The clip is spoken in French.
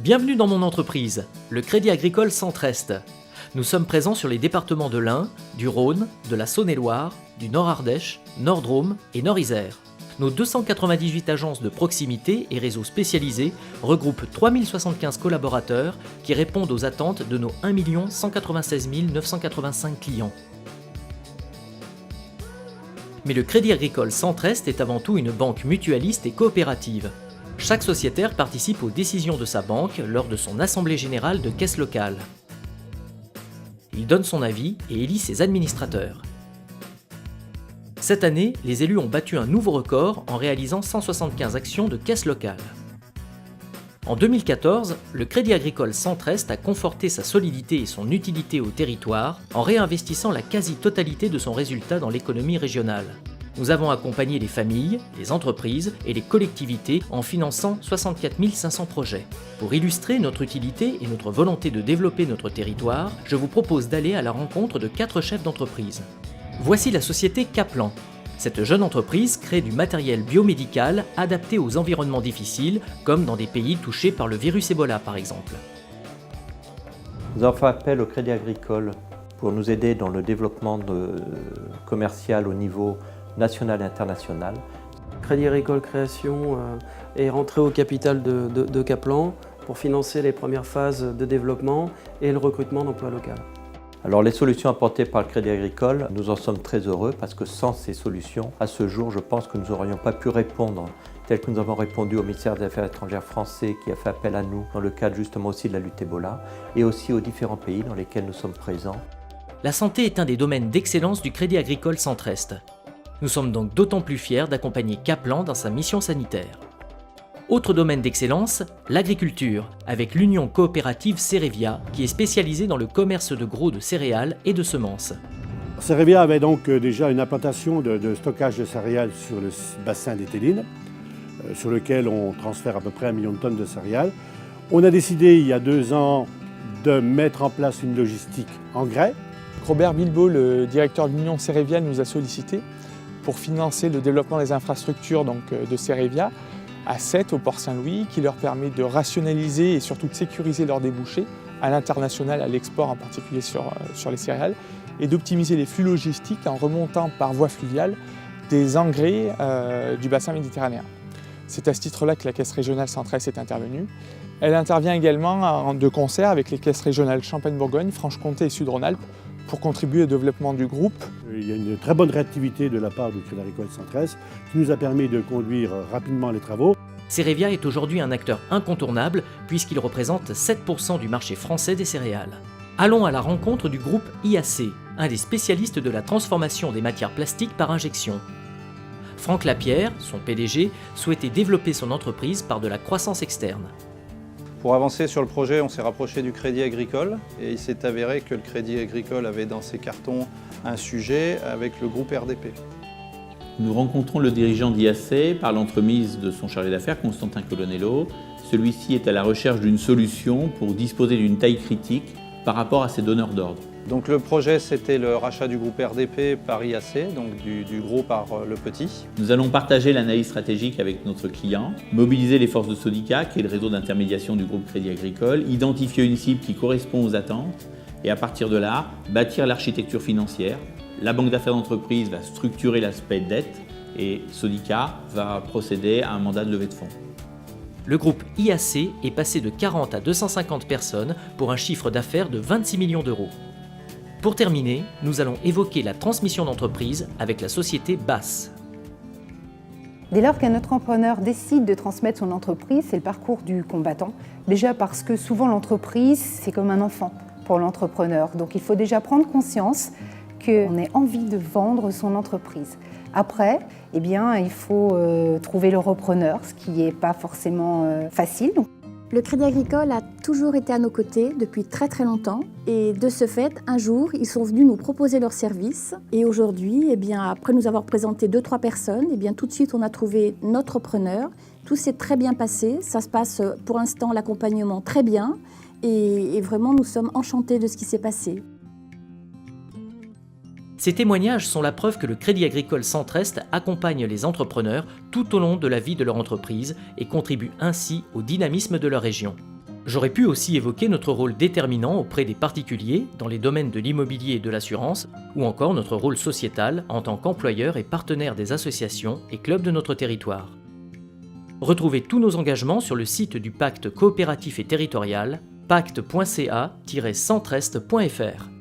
Bienvenue dans mon entreprise, le Crédit Agricole Centre-Est. Nous sommes présents sur les départements de l'Ain, du Rhône, de la Saône-et-Loire, du Nord-Ardèche, Nord-Drôme et Nord-Isère. Nos 298 agences de proximité et réseaux spécialisés regroupent 3075 collaborateurs qui répondent aux attentes de nos 1 196 985 clients. Mais le Crédit Agricole Centre-Est est avant tout une banque mutualiste et coopérative. Chaque sociétaire participe aux décisions de sa banque lors de son assemblée générale de caisse locale. Il donne son avis et élit ses administrateurs. Cette année, les élus ont battu un nouveau record en réalisant 175 actions de caisse locale. En 2014, le Crédit Agricole Centre-Est a conforté sa solidité et son utilité au territoire en réinvestissant la quasi-totalité de son résultat dans l'économie régionale. Nous avons accompagné les familles, les entreprises et les collectivités en finançant 64 500 projets. Pour illustrer notre utilité et notre volonté de développer notre territoire, je vous propose d'aller à la rencontre de 4 chefs d'entreprise. Voici la société Kaplan. Cette jeune entreprise crée du matériel biomédical adapté aux environnements difficiles, comme dans des pays touchés par le virus Ebola par exemple. Nous avons fait appel au Crédit Agricole pour nous aider dans le développement commercial au niveau national et international. Crédit Agricole Création est rentré au capital de Kaplan pour financer les premières phases de développement et le recrutement d'emplois locaux. Alors les solutions apportées par le Crédit Agricole, nous en sommes très heureux parce que sans ces solutions, à ce jour, je pense que nous n'aurions pas pu répondre tel que nous avons répondu au ministère des Affaires étrangères français qui a fait appel à nous dans le cadre justement aussi de la lutte Ebola et aussi aux différents pays dans lesquels nous sommes présents. La santé est un des domaines d'excellence du Crédit Agricole Centre-Est. Nous sommes donc d'autant plus fiers d'accompagner Kaplan dans sa mission sanitaire. Autre domaine d'excellence, l'agriculture, avec l'Union coopérative Cerevia, qui est spécialisée dans le commerce de gros de céréales et de semences. Cerevia avait donc déjà une implantation de stockage de céréales sur le bassin des Télines, sur lequel on transfère à peu près 1 million de tonnes de céréales. On a décidé il y a 2 ans de mettre en place une logistique engrais. Robert Bilbao, le directeur de l'Union Cerevia, nous a sollicité pour financer le développement des infrastructures de Cerevia à Sète, au Port Saint-Louis, qui leur permet de rationaliser et surtout de sécuriser leurs débouchés à l'international, à l'export en particulier sur les céréales, et d'optimiser les flux logistiques en remontant par voie fluviale des engrais du bassin méditerranéen. C'est à ce titre-là que la Caisse régionale Centre-Est est intervenue. Elle intervient également de concert avec les caisses régionales Champagne-Bourgogne, Franche-Comté et Sud-Rhône-Alpes pour contribuer au développement du groupe. Il y a une très bonne réactivité de la part du Crédit Agricole Centre-Est qui nous a permis de conduire rapidement les travaux. Cerevia est aujourd'hui un acteur incontournable puisqu'il représente 7% du marché français des céréales. Allons à la rencontre du groupe IAC, un des spécialistes de la transformation des matières plastiques par injection. Franck Lapierre, son PDG, souhaitait développer son entreprise par de la croissance externe. Pour avancer sur le projet, on s'est rapproché du Crédit Agricole et il s'est avéré que le Crédit Agricole avait dans ses cartons un sujet avec le groupe RDP. Nous rencontrons le dirigeant d'IAC par l'entremise de son chargé d'affaires, Constantin Colonello. Celui-ci est à la recherche d'une solution pour disposer d'une taille critique par rapport à ses donneurs d'ordre. Donc le projet, c'était le rachat du groupe RDP par IAC, donc du gros par le petit. Nous allons partager l'analyse stratégique avec notre client, mobiliser les forces de Sodica, qui est le réseau d'intermédiation du groupe Crédit Agricole, identifier une cible qui correspond aux attentes et à partir de là, bâtir l'architecture financière. La banque d'affaires d'entreprise va structurer l'aspect dette et Sodica va procéder à un mandat de levée de fonds. Le groupe IAC est passé de 40 à 250 personnes pour un chiffre d'affaires de 26 millions d'euros. Pour terminer, nous allons évoquer la transmission d'entreprise avec la société BASS. Dès lors qu'un entrepreneur décide de transmettre son entreprise, c'est le parcours du combattant. Déjà parce que souvent l'entreprise, c'est comme un enfant pour l'entrepreneur. Donc il faut déjà prendre conscience qu'on ait envie de vendre son entreprise. Après, il faut trouver le repreneur, ce qui n'est pas forcément facile. Le Crédit Agricole a toujours été à nos côtés depuis très très longtemps et de ce fait, un jour, ils sont venus nous proposer leurs services et aujourd'hui, après nous avoir présenté 2-3 personnes, tout de suite on a trouvé notre preneur. Tout s'est très bien passé, ça se passe pour l'instant l'accompagnement très bien et vraiment nous sommes enchantés de ce qui s'est passé. Ces témoignages sont la preuve que le Crédit Agricole Centre-Est accompagne les entrepreneurs tout au long de la vie de leur entreprise et contribue ainsi au dynamisme de leur région. J'aurais pu aussi évoquer notre rôle déterminant auprès des particuliers dans les domaines de l'immobilier et de l'assurance, ou encore notre rôle sociétal en tant qu'employeur et partenaire des associations et clubs de notre territoire. Retrouvez tous nos engagements sur le site du Pacte coopératif et territorial, pacte.ca-centrest.fr.